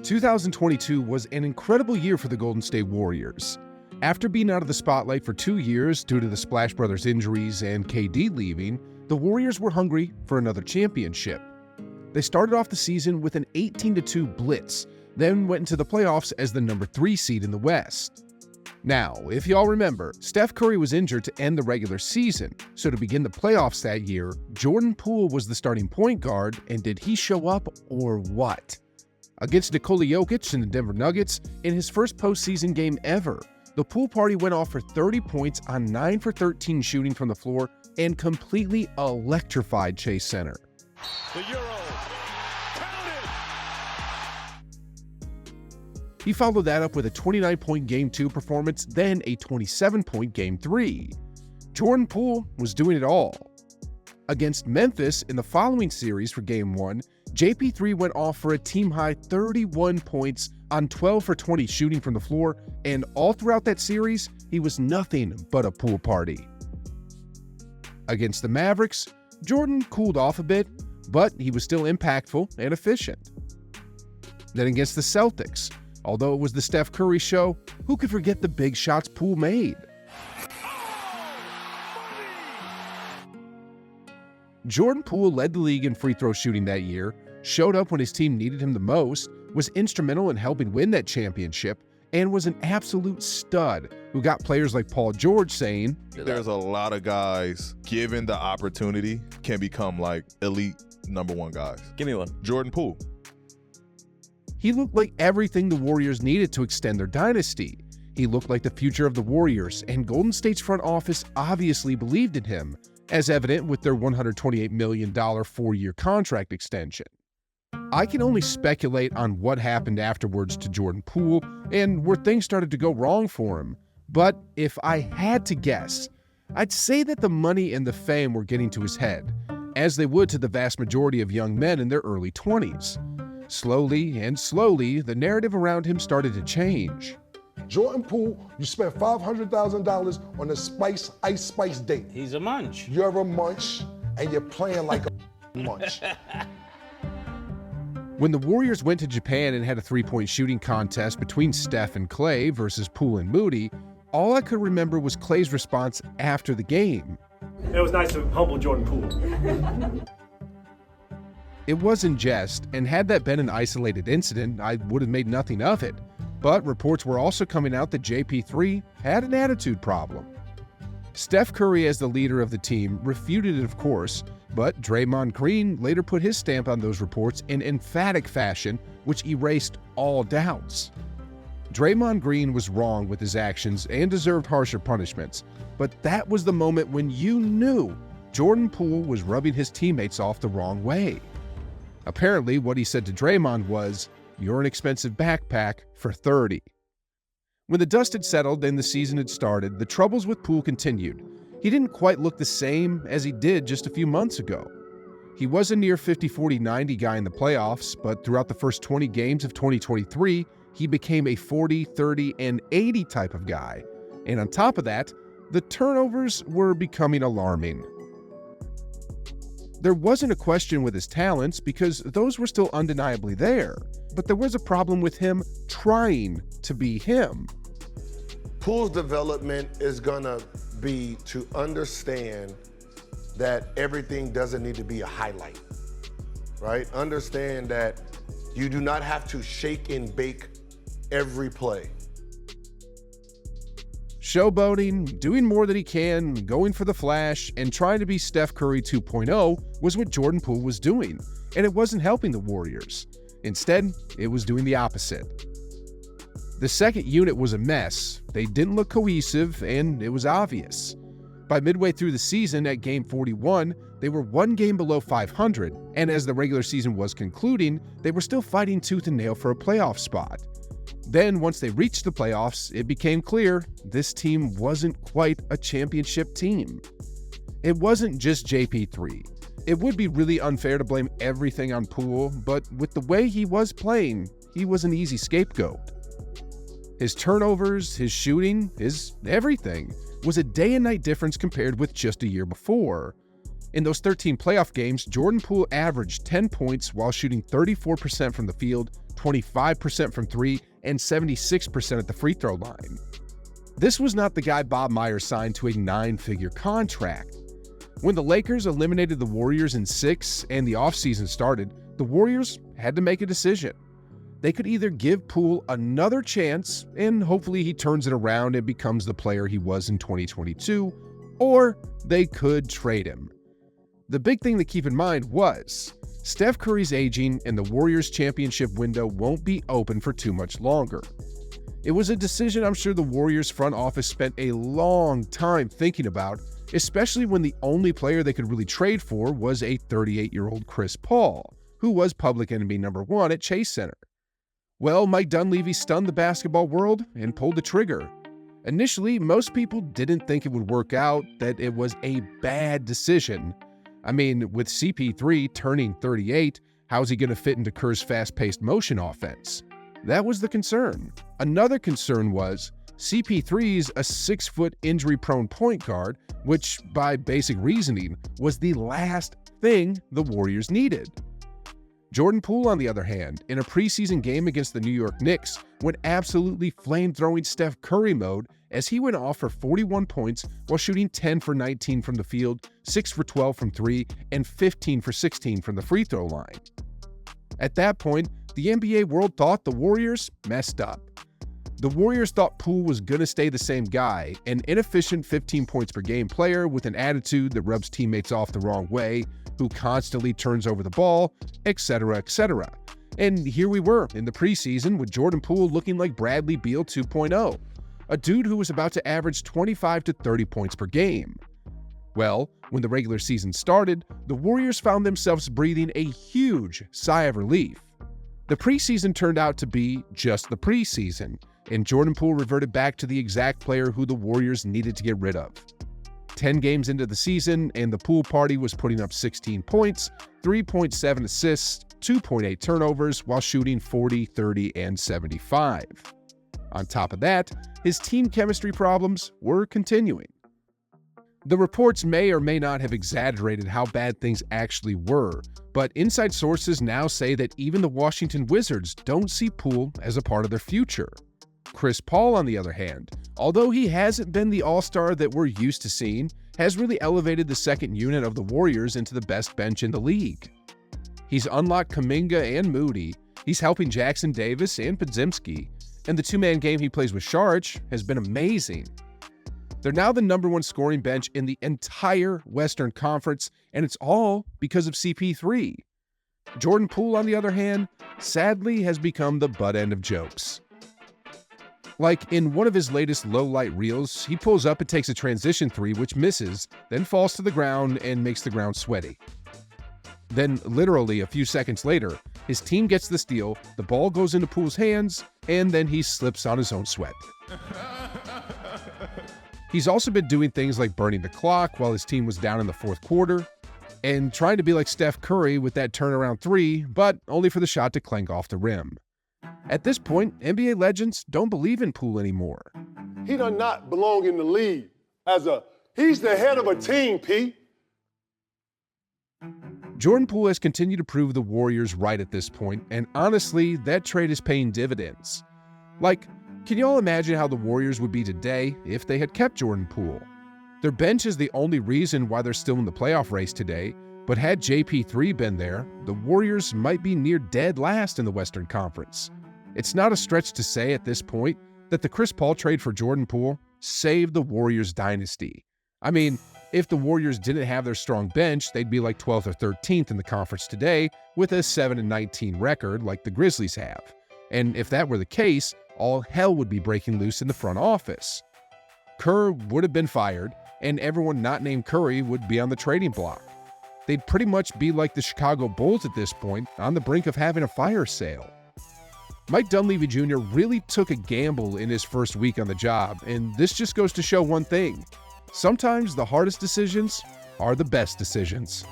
2022 was an incredible year for the Golden State Warriors. After being out of the spotlight for 2 years due to the Splash Brothers injuries and KD leaving, the Warriors were hungry for another championship. They started off the season with an 18-2 blitz, then went into the playoffs as the number 3 seed in the West. Now, if y'all remember, Steph Curry was injured to end the regular season, so to begin the playoffs that year, Jordan Poole was the starting point guard, and did he show up or what? Against Nikola Jokic and the Denver Nuggets, in his first postseason game ever, the Poole party went off for 30 points on 9 for 13 shooting from the floor and completely electrified Chase Center. The Euro, counted! He followed that up with a 29-point Game 2 performance, then a 27-point Game 3. Jordan Poole was doing it all. Against Memphis in the following series for Game 1, JP3 went off for a team-high 31 points on 12 for 20 shooting from the floor, and all throughout that series, he was nothing but a pool party. Against the Mavericks, Jordan cooled off a bit, but he was still impactful and efficient. Then against the Celtics, although it was the Steph Curry show, who could forget the big shots Poole made? Jordan Poole led the league in free throw shooting that year, showed up when his team needed him the most, was instrumental in helping win that championship, and was an absolute stud who got players like Paul George saying, "There's a lot of guys, given the opportunity, can become like elite #1 guys." Give me one. Jordan Poole. He looked like everything the Warriors needed to extend their dynasty. He looked like the future of the Warriors, and Golden State's front office obviously believed in him, as evident with their $128 million 4-year contract extension. I can only speculate on what happened afterwards to Jordan Poole and where things started to go wrong for him, but if I had to guess, I'd say that the money and the fame were getting to his head, as they would to the vast majority of young men in their early 20s. Slowly and slowly, the narrative around him started to change. Jordan Poole, you spent $500,000 on a Ice Spice date. He's a munch. You're a munch, and you're playing like a munch. When the Warriors went to Japan and had a 3-point shooting contest between Steph and Clay versus Poole and Moody, all I could remember was Clay's response after the game. It was nice to humble Jordan Poole. It was in jest, and had that been an isolated incident, I would have made nothing of it. But reports were also coming out that JP3 had an attitude problem. Steph Curry, as the leader of the team, refuted it, of course, but Draymond Green later put his stamp on those reports in emphatic fashion, which erased all doubts. Draymond Green was wrong with his actions and deserved harsher punishments, but that was the moment when you knew Jordan Poole was rubbing his teammates off the wrong way. Apparently, what he said to Draymond was, "You're an expensive backpack for 30. When the dust had settled and the season had started, the troubles with Poole continued. He didn't quite look the same as he did just a few months ago. He was a near 50-40-90 guy in the playoffs, but throughout the first 20 games of 2023, he became a 40, 30, and 80 type of guy. And on top of that, the turnovers were becoming alarming. There wasn't a question with his talents because those were still undeniably there, but there was a problem with him trying to be him. Poole's development is gonna be to understand that everything doesn't need to be a highlight, right? Understand that you do not have to shake and bake every play. Showboating, doing more than he can, going for the flash, and trying to be Steph Curry 2.0 was what Jordan Poole was doing, and it wasn't helping the Warriors. Instead, it was doing the opposite. The second unit was a mess. They didn't look cohesive, and it was obvious. By midway through the season at Game 41, they were 1 game below 500, and as the regular season was concluding, they were still fighting tooth and nail for a playoff spot. Then, once they reached the playoffs, it became clear this team wasn't quite a championship team. It wasn't just JP3. It would be really unfair to blame everything on Poole, but with the way he was playing, he was an easy scapegoat. His turnovers, his shooting, his everything was a day and night difference compared with just a year before. In those 13 playoff games, Jordan Poole averaged 10 points while shooting 34% from the field, 25% from three, and 76% at the free throw line. This was not the guy Bob Myers signed to a 9-figure contract. When the Lakers eliminated the Warriors in 6 and the offseason started, the Warriors had to make a decision. They could either give Poole another chance and hopefully he turns it around and becomes the player he was in 2022, or they could trade him. The big thing to keep in mind was Steph Curry's aging and the Warriors' championship window won't be open for too much longer. It was a decision I'm sure the Warriors front office spent a long time thinking about, especially when the only player they could really trade for was a 38-year-old Chris Paul, who was public enemy number 1 at Chase Center. Well, Mike Dunleavy stunned the basketball world and pulled the trigger. Initially, most people didn't think it would work out, that it was a bad decision. I mean, with CP3 turning 38, how's he going to fit into Kerr's fast-paced motion offense? That was the concern. Another concern was CP3's a 6-foot injury-prone point guard, which, by basic reasoning, was the last thing the Warriors needed. Jordan Poole, on the other hand, in a preseason game against the New York Knicks, went absolutely flame-throwing Steph Curry mode as he went off for 41 points while shooting 10 for 19 from the field, 6 for 12 from 3, and 15 for 16 from the free throw line. At that point, the NBA world thought the Warriors messed up. The Warriors thought Poole was going to stay the same guy, an inefficient 15 points per game player with an attitude that rubs teammates off the wrong way, who constantly turns over the ball, etc., etc. And here we were in the preseason with Jordan Poole looking like Bradley Beal 2.0, a dude who was about to average 25 to 30 points per game. Well, when the regular season started, the Warriors found themselves breathing a huge sigh of relief. The preseason turned out to be just the preseason, and Jordan Poole reverted back to the exact player who the Warriors needed to get rid of. 10 games into the season, and the Poole party was putting up 16 points, 3.7 assists, 2.8 turnovers, while shooting 40, 30, and 75. On top of that, his team chemistry problems were continuing. The reports may or may not have exaggerated how bad things actually were, but inside sources now say that even the Washington Wizards don't see Poole as a part of their future. Chris Paul, on the other hand, although he hasn't been the all-star that we're used to seeing, has really elevated the second unit of the Warriors into the best bench in the league. He's unlocked Kuminga and Moody, he's helping Jackson Davis and Podziemski, and the two-man game he plays with Saric has been amazing. They're now the number 1 scoring bench in the entire Western Conference, and it's all because of CP3. Jordan Poole, on the other hand, sadly has become the butt end of jokes. Like in one of his latest low-light reels, he pulls up and takes a transition 3 which misses, then falls to the ground and makes the ground sweaty. Then, literally a few seconds later, his team gets the steal, the ball goes into Poole's hands, and then he slips on his own sweat. He's also been doing things like burning the clock while his team was down in the fourth quarter, and trying to be like Steph Curry with that turnaround 3, but only for the shot to clank off the rim. At this point, NBA legends don't believe in Poole anymore. He does not belong in the league he's the head of a team, P. Jordan Poole has continued to prove the Warriors right at this point, and honestly, that trade is paying dividends. Like, can y'all imagine how the Warriors would be today if they had kept Jordan Poole? Their bench is the only reason why they're still in the playoff race today, but had JP3 been there, the Warriors might be near dead last in the Western Conference. It's not a stretch to say at this point that the Chris Paul trade for Jordan Poole saved the Warriors dynasty. I mean, if the Warriors didn't have their strong bench, they'd be like 12th or 13th in the conference today with a 7-19 record like the Grizzlies have. And if that were the case, all hell would be breaking loose in the front office. Kerr would have been fired, and everyone not named Curry would be on the trading block. They'd pretty much be like the Chicago Bulls at this point, on the brink of having a fire sale. Mike Dunleavy Jr. really took a gamble in his first week on the job, and this just goes to show one thing. Sometimes the hardest decisions are the best decisions.